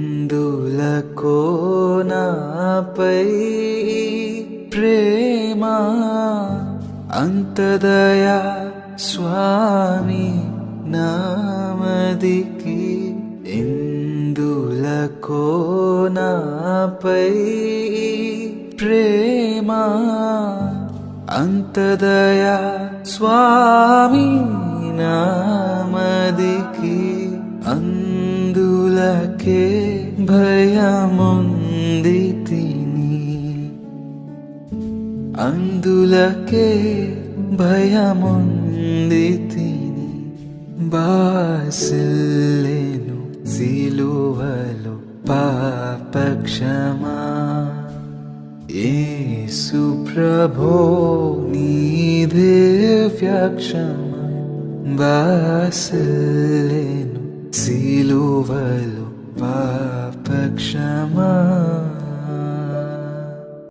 ఎందులకో నాపై ప్రేమ అంతదయా స్వామి నామదికి ఎందులకో నాపై ప్రేమ అంతదయా స్వామి నామదికి అందులకే భయముంది తిని అందులకే భయముంది తిని బాసిల్లెను సిలువలో పాపక్షమా యేసు ప్రభో నీ దివ్యక్షమా బాసిల్లెను సిలువలో పాపక్షమా